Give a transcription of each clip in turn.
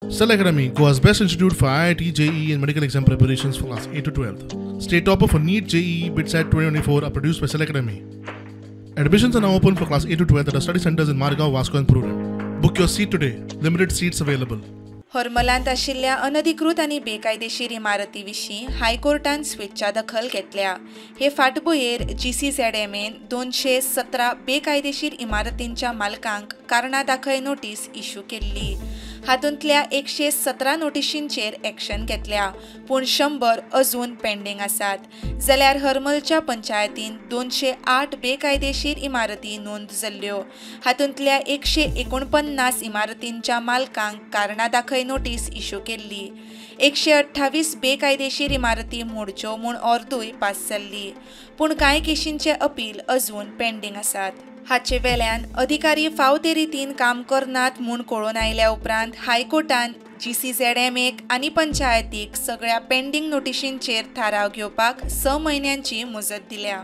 Cell Academy, Goa's best institute for IIT, JEE and medical exam preparations for class 8 to 12th. State topper for NEET, JEE, BITSAT 2024 are produced by Cell Academy. Admissions are now open for class 8 to 12th at our study centers in Margao, Vasco and Purun. Book your seat today. Limited seats available. हर्मलांत आशिल्ल्या अनधिकृत आनी बेकायदेशीर इमारती विशीं हायकोर्टान स्वेच्छा दखल घेतल्या। हे फाटभुंयेर GCZMAन 217 बेकायदेशीर इमारतींच्या मालकांक कारणां दाखय नोटीस इश्यू केल्ली। हातूंतल्या 117 नोटिशींचेर एक्शन घेतल्या, पूण 100 अजून पेंडिंग आसात। जाल्यार हर्मलच्या पंचायतीन 208 बेकायदेशीर इमारती नोंद जाल्ल्यो। हातूंतल्या 149 इमारतींच्या मालकांक कारणां दाखय नोटीस इश्यू केल्ली। 128 बेकायदेशीर इमारती मोडच्यो म्हूण ऑर्दूय पास जाल्ली, पूण कांय केशींचे अपील अजून पेंडिंग आसात। हाचे वेल्यान अधिकारी फाव ते रितीन काम करनात म्हूण कळून आयल्या उपरांत हायकोर्टान GCZMAक आनी पंचायतीक सगळ्या पेंडिंग नोटिशींचेर थाराव घेवपाक 6 म्हयन्यांची मुजत दिल्या।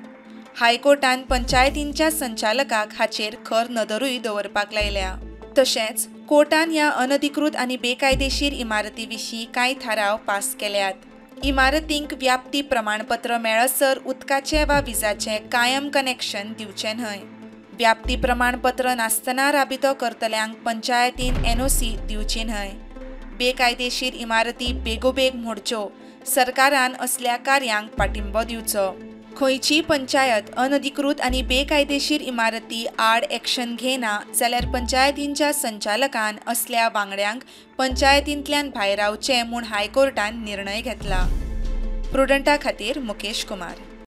हायकोर्टान पंचायतींच्या संचालकाक हाचेर खर नदरूय दवरपाक लायल्या। तशेंच कोर्टान ह्या अनधिकृत आनी बेकायदेशीर इमारती विशीं कांय थाराव पास केल्यात। इमारतींक व्याप्ती प्रमाणपत्र मेळसर उदकाचें वा विजाचें कायम कनेक्शन दिवचें न्हय। व्याप्ती प्रमाणपत्र नासतना राबितो करतल्यांक पंचायतीन NOC दिवची न्हय। बेकायदेशीर इमारती बेगोबेग मोडच्यो, सरकारान असल्या कार्यांक पाठिंबो दिवचो। खंयची पंचायत अनधिकृत आनी बेकायदेशीर इमारती आड एक्शन घेना जाल्यार पंचायतींच्या संचालकान असल्या वांगड्यांक पंचायतींतल्यान भायर रावचें म्हूण हायकोर्टान निर्णय घेतला। प्रुडंटा खातीर मुकेश कुमार।